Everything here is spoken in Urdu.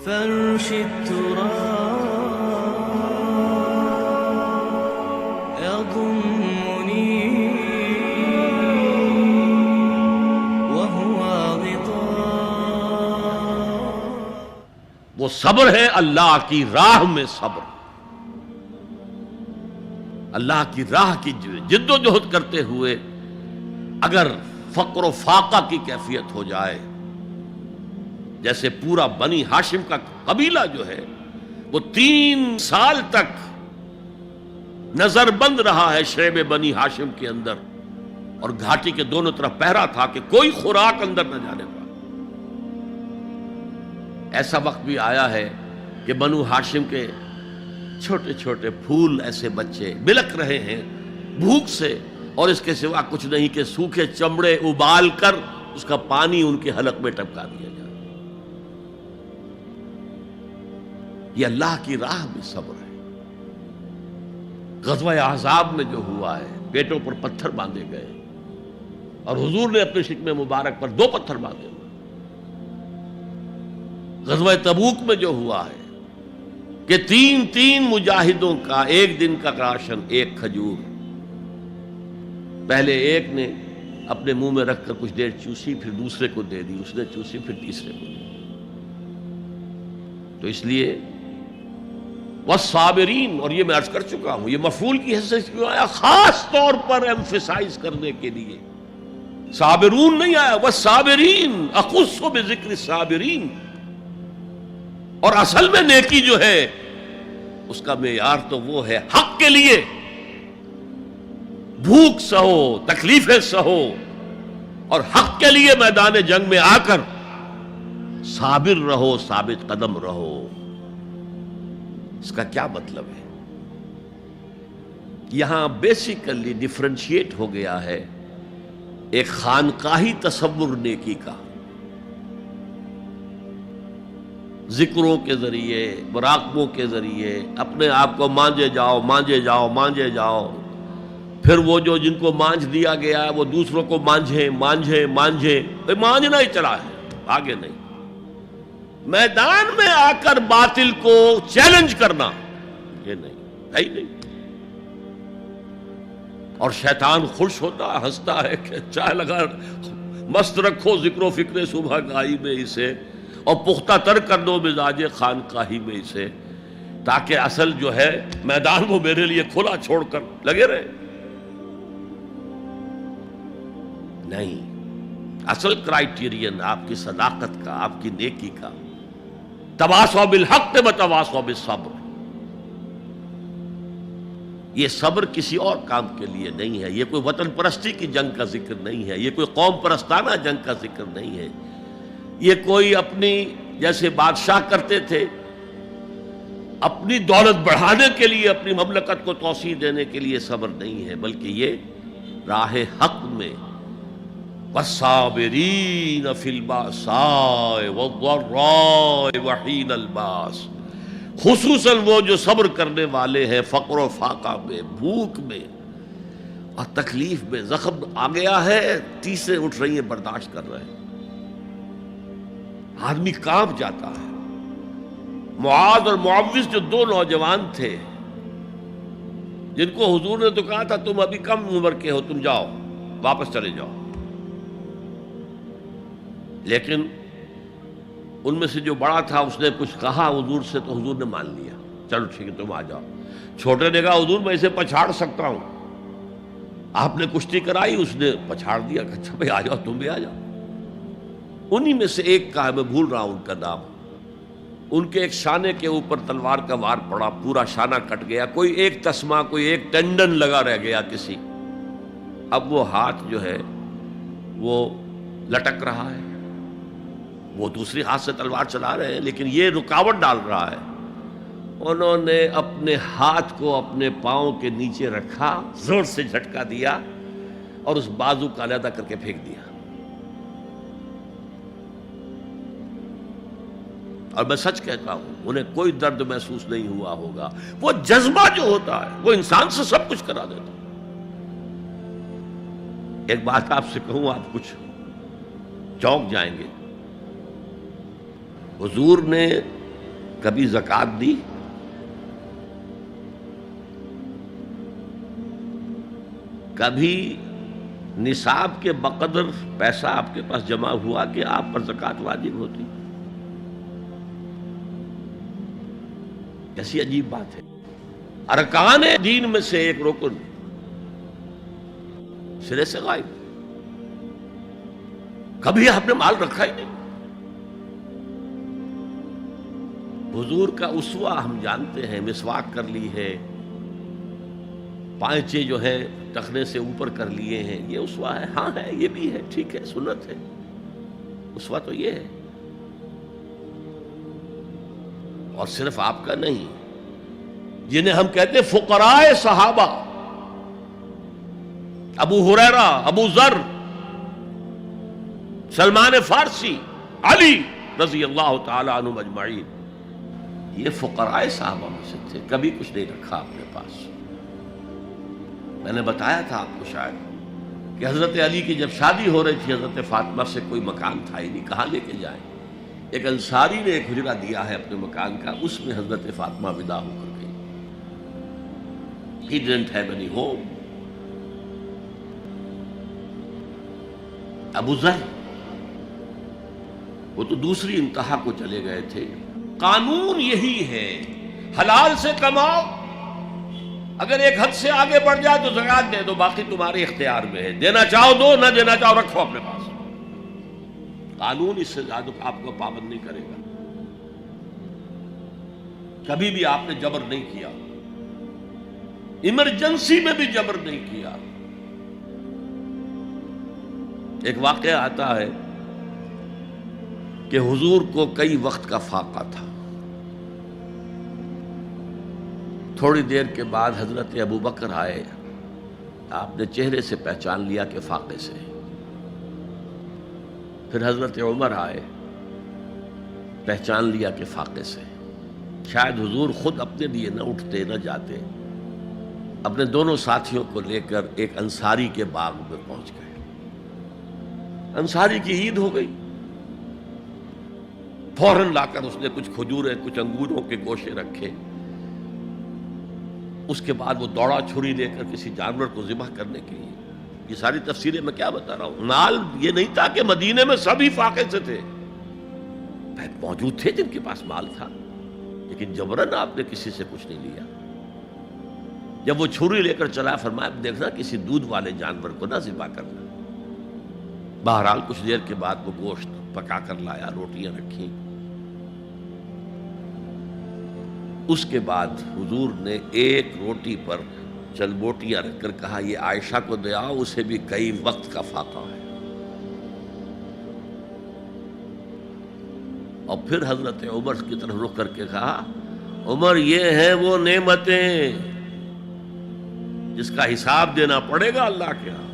فرش التراب يضمني وهو غطاء. وہ صبر ہے اللہ کی راہ میں صبر، اللہ کی راہ کی جد و جہد کرتے ہوئے اگر فقر و فاقہ کی کیفیت ہو جائے، جیسے پورا بنی ہاشم کا قبیلہ جو ہے وہ 3 سال تک نظر بند رہا ہے شعب بنی ہاشم کے اندر، اور گھاٹی کے دونوں طرف پہرا تھا کہ کوئی خوراک اندر نہ جانے پا. ایسا وقت بھی آیا ہے کہ بنو ہاشم کے چھوٹے چھوٹے پھول ایسے بچے بلک رہے ہیں بھوک سے، اور اس کے سوا کچھ نہیں کہ سوکھے چمڑے ابال کر اس کا پانی ان کے حلق میں ٹپکا دیا جائے. یہ اللہ کی راہ میں صبر ہے. غزوہ احزاب میں جو ہوا ہے، پیٹوں پر پتھر باندھے گئے اور حضور نے اپنے شکم مبارک پر 2 پتھر باندھے ہوئے. غزوہ تبوک میں جو ہوا ہے کہ 3 مجاہدوں کا ایک دن کا راشن 1 کھجور، پہلے ایک نے اپنے منہ میں رکھ کر کچھ دیر چوسی، پھر دوسرے کو دے دی، اس نے چوسی، پھر تیسرے کو دی. تو اس لیے والصابرین، اور یہ میں عرض کر چکا ہوں، یہ مفعول کی حیثیت کیوں آیا؟ خاص طور پر ایمفیسائز کرنے کے لیے. صابرون نہیں آیا، والصابرین اخص بذکر الصابرین. اور اصل میں نیکی جو ہے اس کا معیار تو وہ ہے حق کے لیے بھوک سہو، تکلیفیں سہو، اور حق کے لیے میدان جنگ میں آ کر صابر رہو، ثابت قدم رہو. اس کا کیا مطلب ہے؟ یہاں بیسیکلی ڈیفرنشیٹ ہو گیا ہے ایک خانقاہی تصور نیکی کا، ذکروں کے ذریعے، مراقبوں کے ذریعے اپنے آپ کو مانجے جاؤ، مانجے جاؤ، مانجے جاؤ. پھر وہ جو جن کو مانجھ دیا گیا ہے وہ دوسروں کو مانجھیں مانجھیں مانجھیں. مانجنا ہی چلا ہے، آگے نہیں. میدان میں آ کر باطل کو چیلنج کرنا یہ نہیں ہے ہی نہیں. اور شیطان خوش ہوتا ہنستا ہے کہ چائے لگا مست رکھو ذکر و فکر صبح گاہی میں اسے، اور پختہ تر کر دو مزاج خانقاہی میں اسے، تاکہ اصل جو ہے میدان وہ میرے لیے کھلا چھوڑ کر لگے رہے. نہیں، اصل کرائیٹیرین آپ کی صداقت کا، آپ کی نیکی کا تواصوا بالحق وتواصوا بالصبر. یہ صبر کسی اور کام کے لیے نہیں ہے، یہ کوئی وطن پرستی کی جنگ کا ذکر نہیں ہے، یہ کوئی قوم پرستانہ جنگ کا ذکر نہیں ہے، یہ کوئی اپنی جیسے بادشاہ کرتے تھے اپنی دولت بڑھانے کے لیے، اپنی مملکت کو توسیع دینے کے لیے صبر نہیں ہے، بلکہ یہ راہ حق میں والصابرین فی الباساء والضراء وحین الباس، خصوصاً وہ جو صبر کرنے والے ہیں فقر و فاقہ میں، بھوک میں اور تکلیف میں. زخم آ گیا ہے، تیسرے اٹھ رہی ہیں، برداشت کر رہے ہیں. آدمی کانپ جاتا ہے. معاذ اور معوذ جو 2 نوجوان تھے جن کو حضور نے تو کہا تھا تم ابھی کم عمر کے ہو، تم جاؤ واپس چلے جاؤ، لیکن ان میں سے جو بڑا تھا اس نے کچھ کہا حضور سے تو حضور نے مان لیا، چلو ٹھیک ہے تم آ جاؤ. چھوٹے نے کہا حضور میں اسے پچھاڑ سکتا ہوں. آپ نے کشتی کرائی، اس نے پچھاڑ دیا کہ اچھا بھائی آ جاؤ، تم بھی آ جاؤ. انہی میں سے ایک کا ہے، میں بھول رہا ہوں ان کا نام، ان کے ایک شانے کے اوپر تلوار کا وار پڑا، پورا شانہ کٹ گیا، کوئی ایک تسمہ، کوئی ایک ٹینڈن لگا رہ گیا کسی. اب وہ ہاتھ جو ہے وہ لٹک رہا ہے، وہ دوسری ہاتھ سے تلوار چلا رہے ہیں لیکن یہ رکاوٹ ڈال رہا ہے. انہوں نے اپنے ہاتھ کو اپنے پاؤں کے نیچے رکھا، زور سے جھٹکا دیا اور اس بازو کا علیحدہ کر کے پھینک دیا. اور میں سچ کہتا ہوں انہیں کوئی درد محسوس نہیں ہوا ہوگا. وہ جذبہ جو ہوتا ہے وہ انسان سے سب کچھ کرا دیتا ہے. ایک بات آپ سے کہوں، آپ کچھ چونک جائیں گے. حضور نے کبھی زکوٰۃ دی؟ کبھی نصاب کے بقدر پیسہ آپ کے پاس جمع ہوا کہ آپ پر زکوٰۃ واجب ہوتی؟ کیسی عجیب بات ہے. ارکان دین میں سے ایک رکن سرے سے غائب. کبھی آپ نے مال رکھا ہی نہیں. حضور کا اسوہ ہم جانتے ہیں، مسواک کر لی ہے، پائچے جو ہیں ٹخنے سے اوپر کر لیے ہیں، یہ اسوہ ہے. ہاں ہے، یہ بھی ہے، ٹھیک ہے، سنت ہے. اسوہ تو یہ ہے. اور صرف آپ کا نہیں، جنہیں ہم کہتے ہیں فقراء صحابہ، ابو ہریرہ، ابو ذر، سلمان فارسی، علی رضی اللہ تعالی عنہ اجمعین، یہ فقراء صحابہ میں سے تھے. کبھی کچھ نہیں رکھا اپنے پاس. میں نے بتایا تھا آپ کو شاید کہ حضرت علی کی جب شادی ہو رہی تھی حضرت فاطمہ سے کوئی مکان تھا ہی نہیں، کہاں لے کے جائیں. ایک انصاری نے ایک حجرہ دیا ہے اپنے مکان کا، اس میں حضرت فاطمہ ودا ہو کر گئی. He didn't have any home. ابو ذر وہ تو دوسری انتہا کو چلے گئے تھے. قانون یہی ہے، حلال سے کماؤ، اگر ایک حد سے آگے بڑھ جائے تو زکوٰۃ دے دو، باقی تمہارے اختیار میں ہے. دینا چاہو دو، نہ دینا چاہو رکھو اپنے پاس. قانون اس سے زیادہ آپ کو پابند نہیں کرے گا. کبھی بھی آپ نے جبر نہیں کیا، ایمرجنسی میں بھی جبر نہیں کیا. ایک واقعہ آتا ہے کہ حضور کو کئی وقت کا فاقہ تھا. تھوڑی دیر کے بعد حضرت ابو بکر آئے. آپ نے چہرے سے پہچان لیا کہ فاقے سے. پھر حضرت عمر آئے، پہچان لیا کہ فاقے سے. شاید حضور خود اپنے لیے نہ اٹھتے نہ جاتے، اپنے دونوں ساتھیوں کو لے کر ایک انصاری کے باغ میں پہنچ گئے. انصاری کی عید ہو گئی. فوراً لا کر اس نے کچھ کھجوریں، کچھ انگوروں کے گوشے رکھے. اس کے بعد وہ دوڑا چھری لے کر کسی جانور کو ذبح کرنے کے لیے. یہ ساری تفسیریں میں کیا بتا رہا ہوں. نال یہ نہیں تھا کہ مدینے میں سبھی فاقے سے تھے، موجود تھے جن کے پاس مال تھا، لیکن جبرن آپ نے کسی سے کچھ نہیں لیا. جب وہ چھری لے کر چلا، فرمایا دیکھنا کسی دودھ والے جانور کو نہ ذبح کرنا. بہرحال کچھ دیر کے بعد وہ گوشت پکا کر لایا، روٹیاں رکھیں. اس کے بعد حضور نے ایک روٹی پر چل بوٹیاں رکھ کر کہا یہ عائشہ کو دے آؤ، اسے بھی کئی وقت کا فاقہ ہے. اور پھر حضرت عمر کی طرف رخ کر کے کہا عمر یہ ہیں وہ نعمتیں جس کا حساب دینا پڑے گا اللہ کے ہاں.